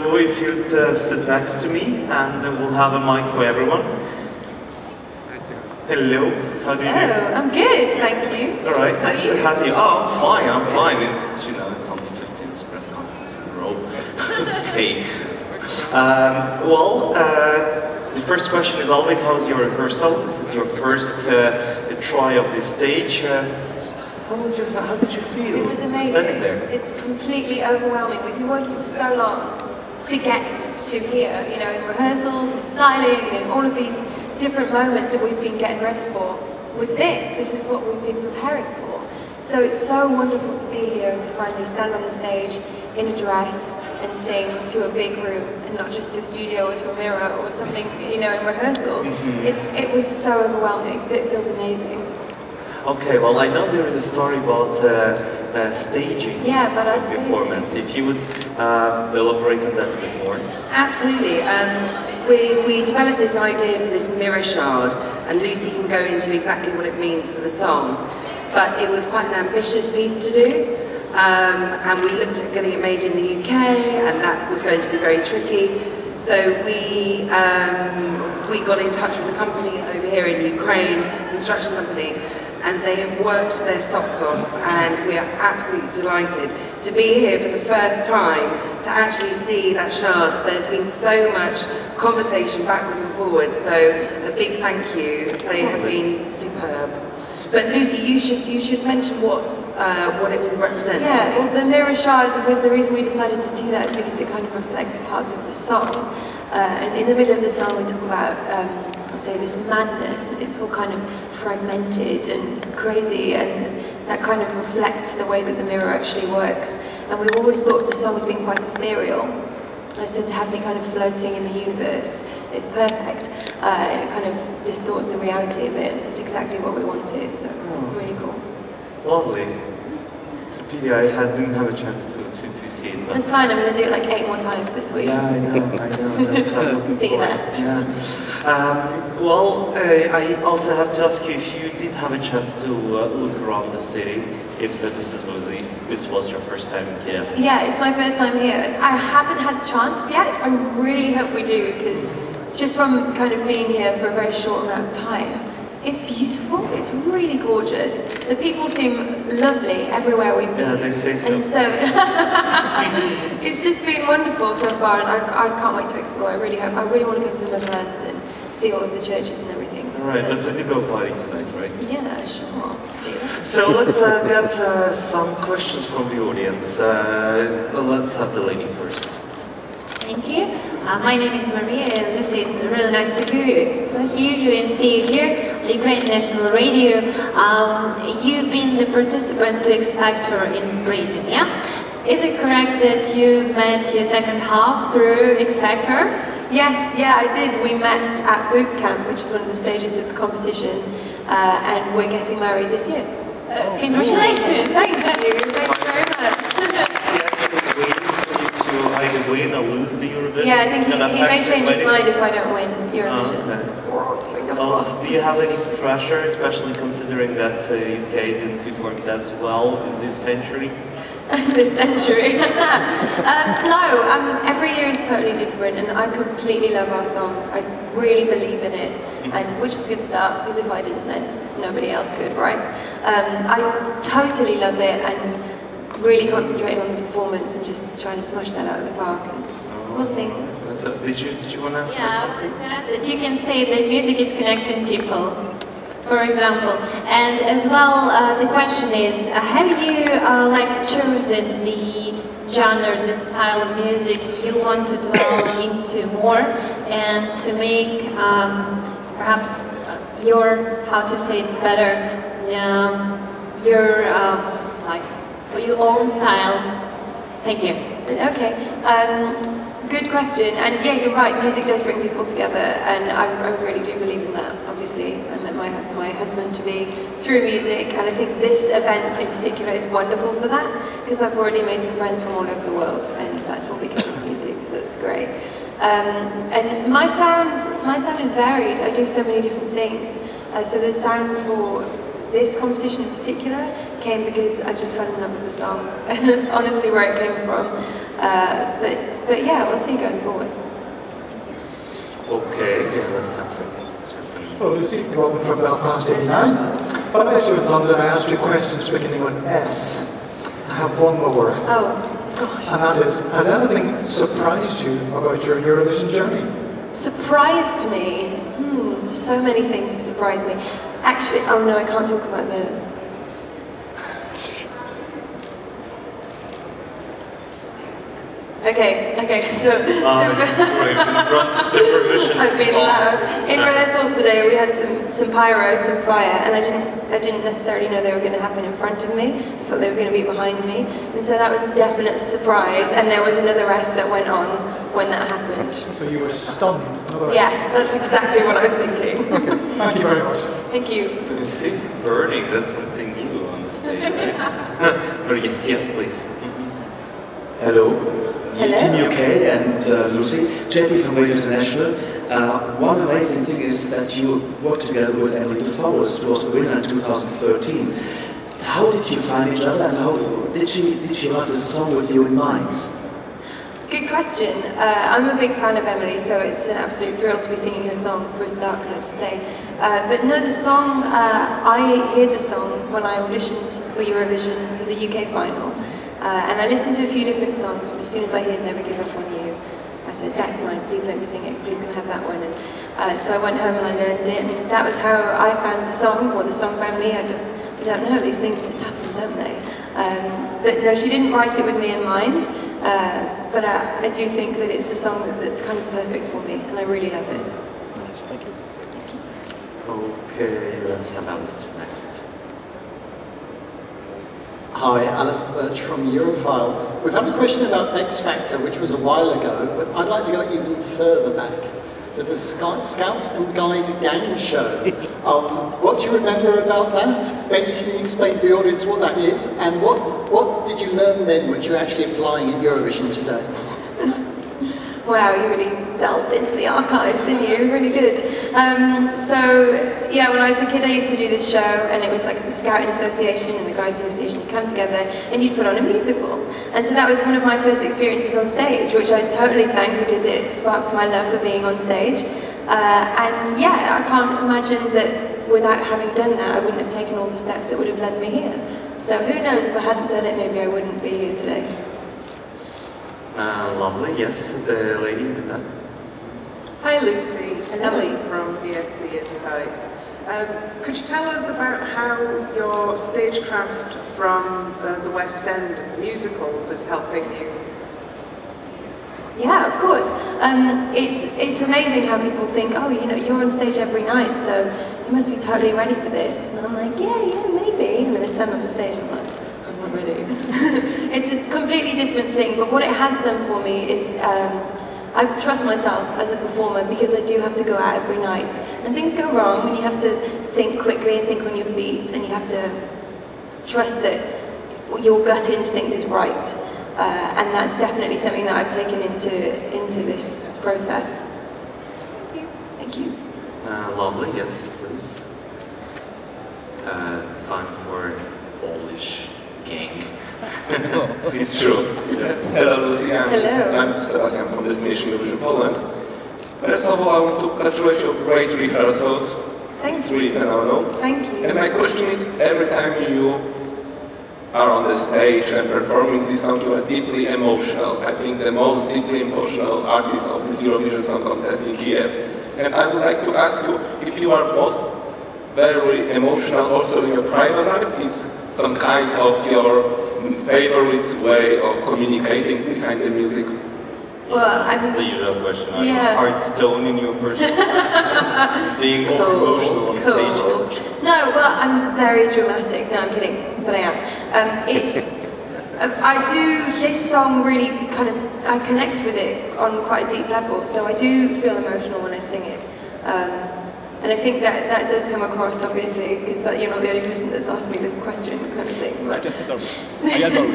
cool if you'd sit next to me, and we'll have a mic for everyone. Hello, how do you do? Oh, I'm good, thank you. All right, nice to have you. Oh, I'm fine. It's, you know, it's on the 15th press conference in a row. Okay. The first question is always, how's your rehearsal? This is your first try of this stage. How did you feel? It was amazing. Standing there? It's completely overwhelming. We've been working for so long to get to here, you know, in rehearsals and styling and all of these different moments that we've been getting ready for. This is what we've been preparing for. So it's so wonderful to be here and to finally stand on the stage in a dress and sing to a big group and not just to a studio or to a mirror or something, you know, in rehearsal. It was so overwhelming, but it feels amazing. Okay, well, I know there is a story about staging the performance. If you would elaborate on that a bit more. Absolutely. We developed this idea for this mirror shard, and Lucie can go into exactly what it means for the song. But it was quite an ambitious piece to do, and we looked at getting it made in the UK, and that was going to be very tricky. So we got in touch with a company over here in Ukraine, construction company, and they have worked their socks off, and we are absolutely delighted to be here for the first time to actually see that shard. There's been so much conversation backwards and forwards, so a big thank you. They have been superb. But Lucie, you should mention what it will represent. Yeah, well, the mirror shard, the reason we decided to do that is because it kind of reflects parts of the song. And in the middle of the song we talk about, I'd say, this madness. It's all kind of fragmented and crazy, and that kind of reflects the way that the mirror actually works. And we've always thought the song has been quite ethereal. And so to have me kind of floating in the universe is perfect. It kind of distorts the reality of it. It's exactly what we wanted, so it's really cool. Lovely. It's a pity I didn't have a chance to see it. That's fine, I'm going to do it like 8 more times this week. Yeah, I know. See you there. Yeah. Well, I also have to ask you if you did have a chance to look around the city, if this was your first time in Kyiv. Yeah, it's my first time here, and I haven't had a chance yet. I really hope we do, because just from kind of being here for a very short amount of time, it's beautiful, it's really gorgeous. The people seem lovely everywhere we've been. Yeah, they say so. And so, it's just been wonderful so far, and I can't wait to explore. I really want to go to the motherland and see all of the churches and everything. Alright, but we do go party tonight, right? Yeah, sure. See you then. So let's get some questions from the audience. Let's have the lady first. Thank you. My name is Maria, and Lucie, it's really nice to hear you and see you here on Ukrainian National Radio. You've been the participant to X Factor in Britain, yeah? Is it correct that you met your second half through X Factor? Yes, yeah, I did. We met at boot camp, which is one of the stages of the competition, and we're getting married this year. Congratulations! Thank you very much. Either win or lose the Eurovision? Yeah, I think he may change his mind if I don't win Eurovision. Okay. Do you have any pressure, especially considering that UK didn't perform that well in this century? This century? No, every year is totally different, and I completely love our song. I really believe in it, and which is a good start, because if I didn't, then nobody else could, right? I totally love it, and really concentrating on the performance and just trying to smash that out of the park, and we'll see. Did you want to? Yeah, I wanted to add that you can say that music is connecting people, for example. And as well, the question is, have you chosen the genre, the style of music you want to dwell into more, and to make perhaps your, how to say it's better, your own style? Thank you. Okay, good question. And yeah, you're right, music does bring people together, and I really do believe in that. Obviously, I met my husband to be through music, and I think this event in particular is wonderful for that, because I've already made some friends from all over the world, and that's all because of music, so that's great. And my sound is varied. I do so many different things. So there's sound for this competition in particular came because I just fell in love with the song, and that's honestly where it came from. But yeah, we'll see going forward. Okay, yeah, let's have to. Well, Lucie, you're welcome from Belfast 89. When I met you in London, I asked you questions beginning with S. I have one more. Oh, gosh. And that is, has anything surprised you about your Eurovision journey? Surprised me? So many things have surprised me. Actually, oh no, I can't talk about the... Okay, so... I've been loud. In rehearsals today, we had some pyro, some fire, and I didn't necessarily know they were going to happen in front of me. I thought they were going to be behind me, and so that was a definite surprise. And there was another S that went on when that happened. So you were stunned. Yes, that's exactly what I was thinking. Okay, thank you very much. Thank you. You see, burning, that's something new on the stage, right? But yes, please. Hello. Hello. Team UK and Lucie. JP from Radio International. One amazing thing is that you worked together with Emily DeForest, who was the winner in 2013. How did you find each other, and how did she write this song with you in mind? Good question. I'm a big fan of Emily, so it's an absolute thrill to be singing her song for a start, can I just say. But no, the song, I heard the song when I auditioned for Eurovision for the UK final. And I listened to a few different songs, but as soon as I heard Never Give Up On You, I said, that's mine, please let me sing it, please let me have that one. And so I went home and I learned it, and that was how I found the song, or the song found me. I don't know, these things just happen, don't they? But no, she didn't write it with me in mind, but I do think that it's a song that's kind of perfect for me, and I really love it. Nice, thank you. Okay, let's have Alistair next. Hi, Alistair Birch from Europhile. We've had a question about X Factor, which was a while ago, but I'd like to go even further back to the Scout and Guide gang show. What do you remember about that? Maybe can you explain to the audience what that is, and what did you learn then which you're actually applying at Eurovision today? Wow, you really delved into the archives, didn't you? Really good. So, yeah, when I was a kid I used to do this show, and it was like the Scouting Association and the Guide Association would come together and you'd put on a musical. And so that was one of my first experiences on stage, which I totally thank because it sparked my love for being on stage. And yeah, I can't imagine that without having done that I wouldn't have taken all the steps that would have led me here. So who knows, if I hadn't done it, maybe I wouldn't be here today. Lovely, yes, the lady in that. Hi Lucie, Ellie from ESCKAZ. Could you tell us about how your stagecraft from the West End musicals is helping you? Yeah, of course. It's amazing how people think, oh, you know, you're on stage every night, so you must be totally ready for this. And I'm like, yeah, maybe. And then I stand on the stage and I'm like, I'm not ready. It's a completely different thing, but what it has done for me is I trust myself as a performer because I do have to go out every night. And things go wrong and you have to think quickly and think on your feet, and you have to trust that your gut instinct is right. And that's definitely something that I've taken into this process. Thank you. Lovely, yes, please. Time for Polish gang. It's true. Yeah. Hello, Lucie. Hello. I'm Sebastian from Destination Eurovision Poland. First of all, I want to congratulate you on great rehearsals. Thank It's you. really phenomenal. Thank you. And my question is, every time you are on the stage and performing this song, you are deeply emotional. I think the most deeply emotional artist of this Eurovision Song Contest in Kiev. And I would like to ask you if you are most very emotional also in your private life. It's some kind of your favorite way of communicating behind the music. Well, I mean, The usual question, are yeah. you hard stone in your person? Being over emotional on stage? No, well, I'm very dramatic. No, I'm kidding, but I am. I do, this song really kind of, I connect with it on quite a deep level, so I do feel emotional when I sing it. And I think that does come across, obviously, because you're not the only person that's asked me this question, kind of thing. But I adore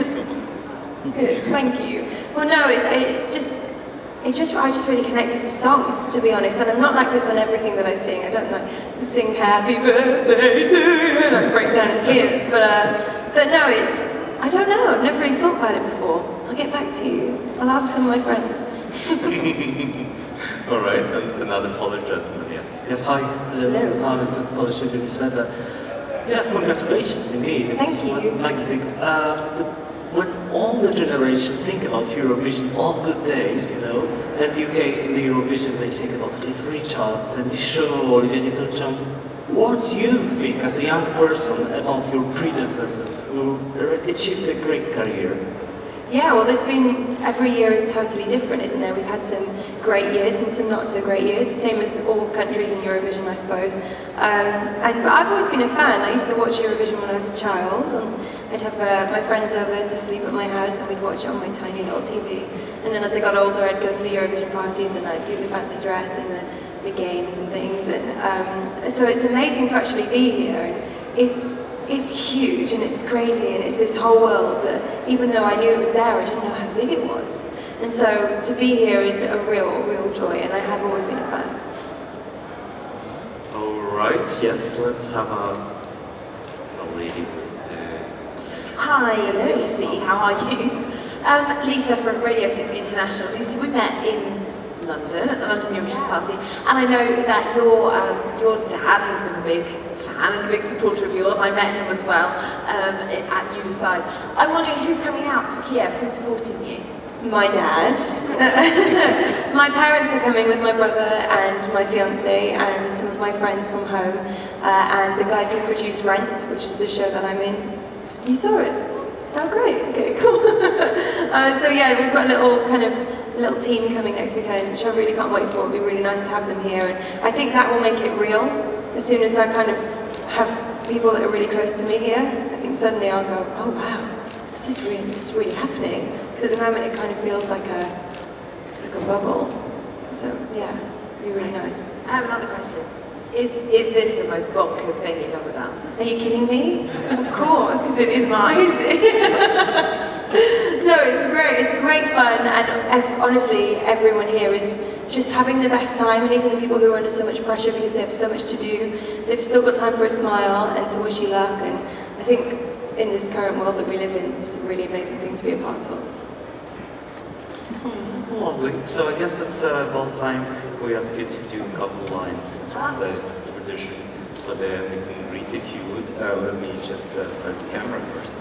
it. Thank you. Well, no, it's just, I just really connect with the song, to be honest, and I'm not like this on everything that I sing. I don't like sing happy birthday to you and I break down in tears, but no, I don't know, I've never really thought about it before. I'll get back to you. I'll ask some of my friends. All right, and another Polish gentleman, yes. Yes, hi, Simon from Polish Civil Center. Yes, congratulations indeed. Thank you. Magnific. When all the generation think about Eurovision, all good days, you know, and UK in the Eurovision they think about the free charts and the show, Olivia charts. What do you think as a young person about your predecessors who achieved a great career? Yeah, well, every year is totally different, isn't there? We've had some great years and some not so great years, same as all countries in Eurovision, I suppose. But I've always been a fan. I used to watch Eurovision when I was a child. I'd have my friends over to sleep at my house and we'd watch it on my tiny little TV. And then as I got older, I'd go to the Eurovision parties and I'd do the fancy dress and the games and things. And so it's amazing to actually be here. It's huge and it's crazy and it's this whole world that even though I knew it was there, I didn't know how big it was. And so to be here is a real joy, and I have always been a fan. All right, yes, let's have a lady who's there. Hi, Lucy, how are you? Lisa from Radio 6 International. Lucy, we met in London at the London Eurovision Party, and I know that your dad has been a big fan and a big supporter of yours. I met him as well at You Decide. I'm wondering who's coming out to Kiev, who's supporting you? My dad. My parents are coming with my brother and my fiance and some of my friends from home and the guys who produce Rent, which is the show that I'm in. You saw it? Oh great, okay, cool. So yeah, we've got a little team coming next weekend, which I really can't wait for. It'll be really nice to have them here, and I think that will make it real. As soon as I kind of have people that are really close to me here, I think suddenly I'll go, oh wow, this is really happening. Because at the moment it kind of feels like a bubble. So yeah, it'll be really nice. I have another question. Is this the most bonkers thing you've ever done? Are you kidding me? Of course. It is mine. No, it's great. It's great fun, and honestly, everyone here is just having the best time. And even people who are under so much pressure because they have so much to do, they've still got time for a smile and to wish you luck. And I think in this current world that we live in, it's a really amazing thing to be a part of. Lovely. So I guess it's about time we ask you to do a couple lines. That's tradition for the meet and greet. If you would, let me just start the camera first.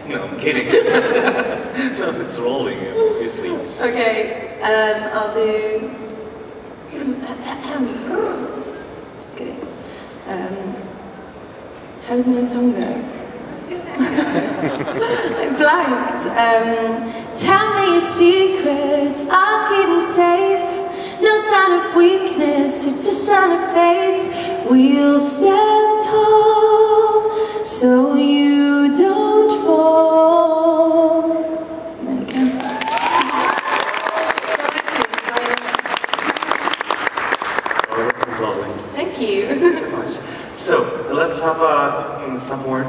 No, I'm kidding. No, it's rolling, obviously. Okay, I'll do... Just kidding. How does my song go? I blanked. Tell me your secrets, I'll keep them safe. No sign of weakness, it's a sign of faith. We'll stand tall, so you don't fall. There you go. Oh, this is lovely. Thank you. Thank you so much. So, let's have some more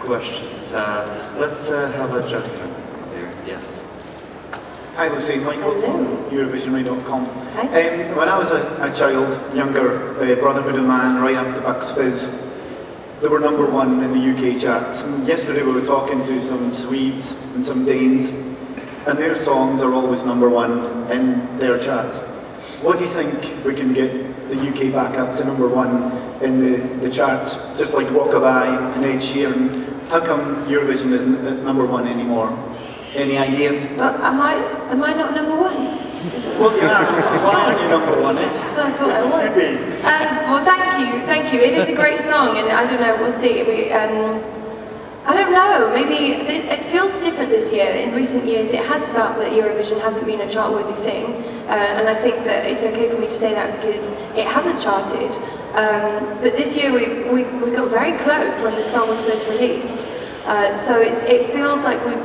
questions. Let's have a gentleman there. Yes. Hi Lucy, Michael from Eurovision.com. Hi. When I was a child, younger, Brotherhood of Man, right up to Bucks Fizz, they were #1 in the UK charts. And yesterday we were talking to some Swedes and some Danes, and their songs are always #1 in their chart. What do you think we can get the UK back up to #1 in the charts, just like Rockabye and Ed Sheeran? How come Eurovision isn't at #1 anymore? Any ideas? Am I not #1? Well, you are. Why aren't you #1? I thought I was. Well, thank you. It is a great song, and I don't know, we'll see. I don't know, maybe it feels different this year. In recent years, it has felt that Eurovision hasn't been a chart-worthy thing, and I think that it's okay for me to say that because it hasn't charted. But this year, we got very close when the song was first released. So it feels like we've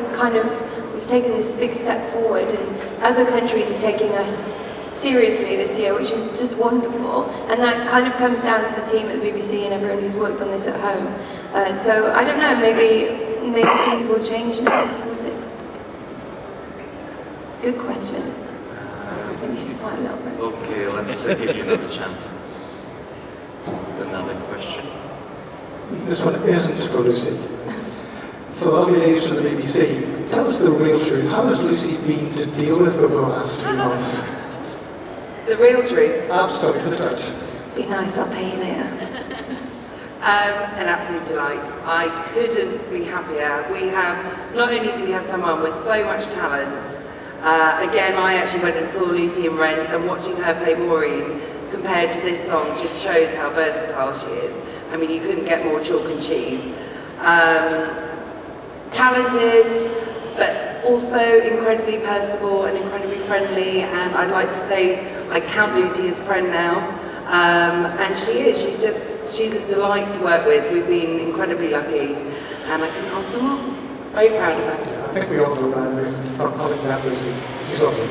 taken this big step forward, and other countries are taking us seriously this year, which is just wonderful. And that kind of comes down to the team at the BBC and everyone who's worked on this at home. So I don't know, maybe things will change now. We'll see. Good question. You sweat a little bit. Okay, let's give you another chance. Another question. This one isn't for Lucie. For the lovely ladies from the BBC, tell us the real truth. How has Lucie been to deal with over the last few months? The real truth? Absolutely, the dirt. Be nice, I'll pay you later. An absolute delight. I couldn't be happier. We have, not only do we have someone with so much talent, again, I actually went and saw Lucie in Rent, and watching her play Maureen compared to this song just shows how versatile she is. I mean, you couldn't get more chalk and cheese. Talented, but also incredibly personable and incredibly friendly, and I'd like to say I count Lucie as a friend now. And she's a delight to work with. We've been incredibly lucky, and I couldn't ask for more. Very proud of her. I think we all know that from having met Lucie. She's lovely.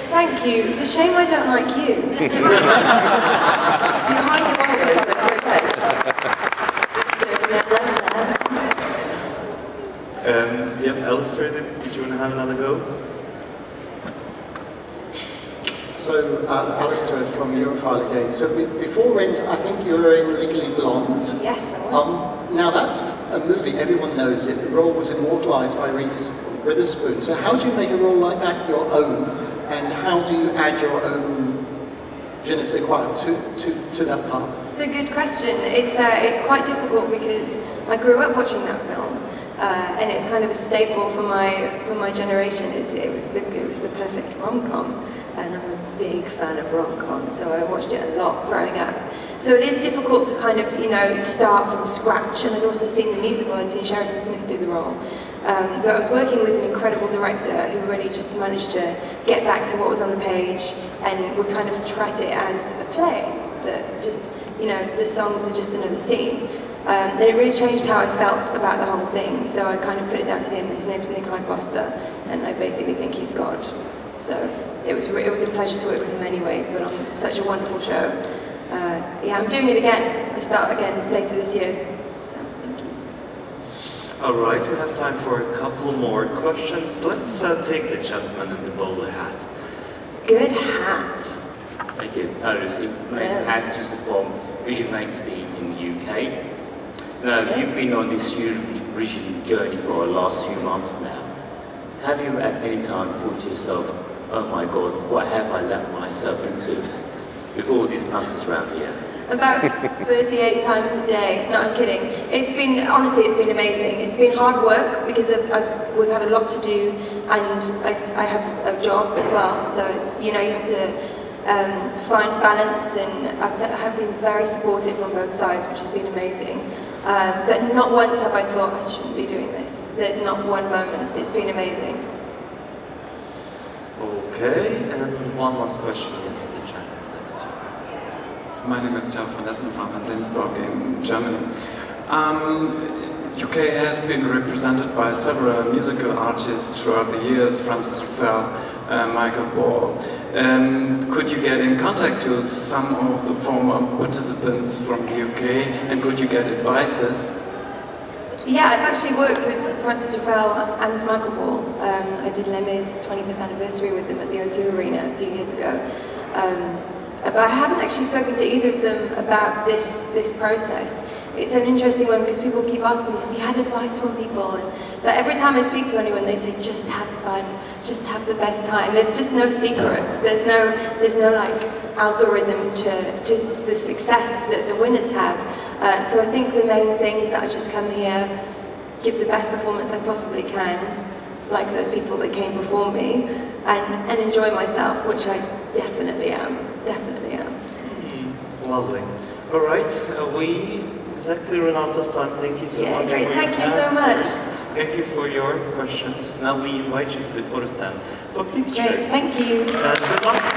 Thank you. It's a shame I don't like you. You hide it well, but Yep, Alistair, did you want to have another go? So, Alistair from Eurovision again. So, before Rent, I think you were in Legally Blonde. Yes. Now, that's a movie, everyone knows it. The role was immortalised by Reese Witherspoon. So, how do you make a role like that your own? And how do you add your own je ne sais quoi to that part? It's a good question. It's quite difficult because I grew up watching that film. And it's kind of a staple for my generation. It was the perfect rom-com, and I'm a big fan of rom-coms, so I watched it a lot growing up. So it is difficult to kind of start from scratch. And I've also seen the musical. I'd seen Sheridan Smith do the role, but I was working with an incredible director who really just managed to get back to what was on the page, and we kind of treat it as a play that just the songs are just another scene. Then it really changed how I felt about the whole thing, so I kind of put it down to him. His name's Nikolai Foster, and I basically think he's God. So it was a pleasure to work with him anyway, but on such a wonderful show. Yeah, I'm doing it again. I start again later this year. So, thank you. All right, we have time for a couple more questions. Let's take the gentleman in the bowler hat. Good hat. Thank you. Lucie, my name is Az, just from Vision Magazine in the UK. Now, you've been on this Eurovision journey for the last few months now. Have you at any time thought to yourself, oh my God, what have I let myself into with all these nonsense around here? About 38 times a day. No, I'm kidding. Honestly, it's been amazing. It's been hard work because we've had a lot to do, and I have a job as well. So it's, you have to find balance, and I've been very supportive on both sides, which has been amazing. But not once have I thought I shouldn't be doing this. Not one moment. It's been amazing. Okay, and one last question. Yes, the chat next to you. My name is Jan van Essen from Lenzburg in Germany. UK has been represented by several musical artists throughout the years, Francis Ruffel, Michael Ball. Could you get in contact to some of the former participants from the UK, and could you get advices? Yeah, I've actually worked with Francis Ruffel and Michael Ball. I did Lemme's 25th anniversary with them at the O2 Arena a few years ago. But I haven't actually spoken to either of them about this process. It's an interesting one because people keep asking me, have you had advice from people? But every time I speak to anyone, they say, just have fun, just have the best time. There's just no secrets. There's no like algorithm to the success that the winners have. So I think the main thing is that I just come here, give the best performance I possibly can, like those people that came before me, and enjoy myself, which I definitely am. Definitely am. Lovely. All right, we exactly run out of time. Thank you so much. Great. Thank you so much. Thank you for your questions. Now we invite you to the photo stand for pictures. Great. Thank you. Good luck.